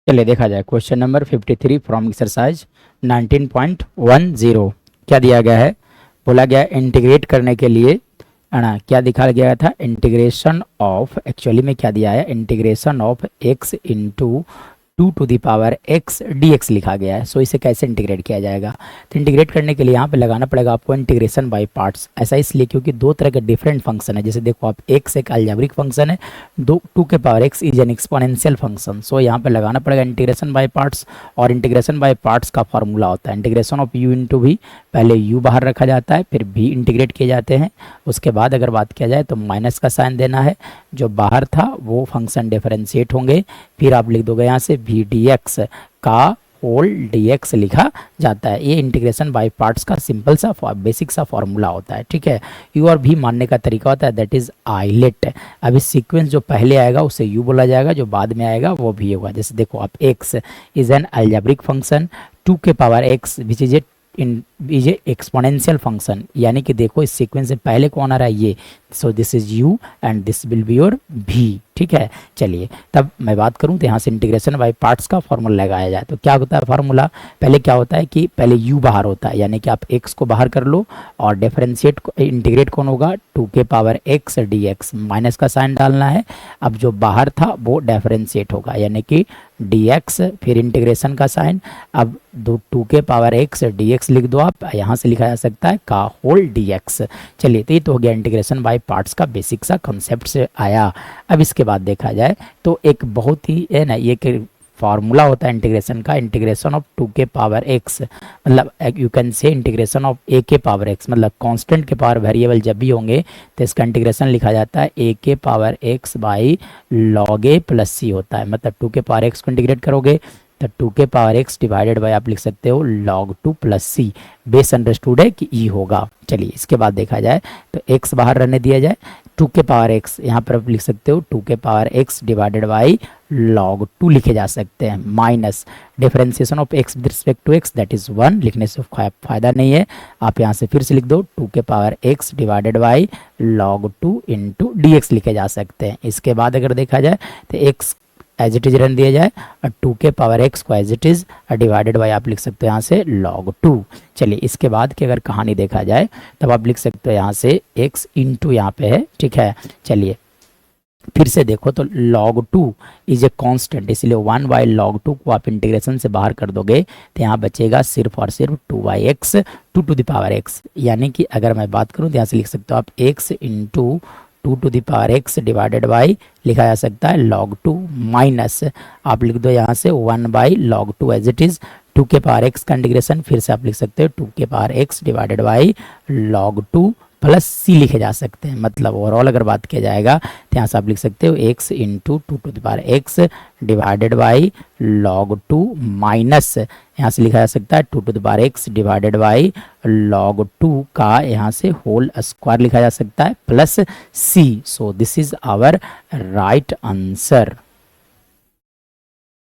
चलिए देखा जाए क्वेश्चन नंबर 53 फ्रॉम एक्सरसाइज 19.10। क्या दिया गया है? बोला गया इंटीग्रेट करने के लिए ना क्या दिखाया गया था? इंटीग्रेशन ऑफ, एक्चुअली में क्या दिया है? Integration of x into 2 to the power x dx लिखा गया है। सो इसे कैसे इंटीग्रेट किया जाएगा? तो इंटीग्रेट करने के लिए यहाँ पे लगाना पड़ेगा आपको इंटीग्रेशन बाय पार्ट्स। ऐसा इसलिए क्योंकि दो तरह के डिफरेंट फंक्शन है। जैसे देखो आप x एक अलजेब्रिक फंक्शन है, 2 के power x is an exponential function. So यहाँ पे लगाना पड़ेगा इंटीग्रेशन बाय पार्ट्स। और इंटीग्रेशन बाय पार्ट्स का फॉर्मूला होता है integration of u into v। पहले u बाहर रखा जाता है, फिर v इंटीग्रेट किए जाते हैं। उसके बाद अगर बात किया जाए तो माइनस का साइन देना है, जो बाहर था वो फंक्शन डिफरेंशिएट होंगे। फिर आप लिख दोगे यहाँ से v dx का होल dx लिखा जाता है। ये इंटीग्रेशन बाय पार्ट्स का सिंपल सा बेसिक सा फॉर्मूला होता है। ठीक है, u और v मानने का तरीका होता है दैट इज आइलेट। अब इस सीक्वेंस जो पहले आएगा उसे u बोला जाएगा, जो बाद में आएगा वो v होगा। जैसे देखो आप x is N algebraic function 2 के power x which is a exponential function. यानी कि देखो इस सीक्वेंस से पहले कौन आ रहा है? ये। सो this is u and this will be your v। ठीक है, चलिए तब मैं बात करूं तो यहाँ से इंटीग्रेशन बाय पार्ट्स का फॉर्मूला लगाया जाए तो क्या होता है फॉर्मूला? पहले क्या होता है कि पहले u बाहर होता है, यानी कि आप x को बाहर कर लो और डिफरेंशिएट इंटीग्रेट कौन होगा? 2 के पावर x dx। माइनस का साइन डालना है। अब जो बाहर था वो डिफरेंशिएट होगा, यानी कि dx, फिर इंटीग्रेशन का साइन। अब 2 के पावर x dx लिख दो आप, यहाँ से लिखा जा सकता है का होल dx। चलिए तो ये तो हो गया इंटीग्रेशन बाय पार्ट्स का बेसिक सा कॉन्सेप्ट से आया। अब इसके बाद देखा जाए तो एक बहुत ही है ना, ये फार्मूला होता है इंटीग्रेशन का, इंटीग्रेशन ऑफ 2 के पावर x, मतलब you can say integration of a के पावर x। मतलब कांस्टेंट के पावर वेरिएबल जब भी होंगे तो इसका इंटीग्रेशन लिखा जाता है a के power x by log a plus c होता है। मतलब 2 के पावर x को इंटीग्रेट करोगे तो 2 के पावर x डिवाइडेड बाय आप लिख सकते हो log 2 प्लस सी। बेस अंडरस्टूड है कि e होगा। चलिए इसके बाद देखा जाए तो x बाहर रहने दिया जाए, 2 के पावर x यहाँ पर आप लिख सकते हो 2 के power x divided by log 2 लिखे जा सकते हैं, minus differentiation of x with respect to x that is 1। लिखने से फायदा नहीं है, आप यहाँ से फिर से लिख दो 2 के power x divided by log 2 into dx लिखे जा सकते हैं। इसके बाद अगर देखा जाए तो x as it is run दिया जाए और 2 के पावर x को as it is divided by आप लिख सकते हो यहाँ से log 2। चलिए इसके बाद की अगर कहानी देखा जाए तब आप लिख सकते हो यहाँ से x इंटू यहाँ पे है। ठीक है, चलिए फिर से देखो तो log 2 इज ए कांस्टेंट, इसलिए 1/log 2 को आप इंटीग्रेशन से बाहर कर दोगे तो यहाँ बचेगा सिर्फ और सिर्फ 2/x 2 to the power x। यानी कि अगर मैं बात करूँ तो यहाँ से लिख सकते हो आप x into 2 to the power x divided by लिखा जा सकता है log 2 माइनस आप लिख दो यहाँ से 1/log 2 एज इट इज 2 के पावर x का इंटीग्रेशन। फिर से आप लिख सकते हो 2 के power x divided by log 2 plus c लिखे जा सकते हैं। मतलब ओवरऑल अगर बात किया जाएगा तो यहाँ से आप लिख सकते हो x into 2 to the power x divided by log 2 minus यहाँ से लिखा जा सकता है 2 to the power x divided by log 2 का यहाँ से होल स्क्वायर लिखा जा सकता है plus c। So this is our right answer.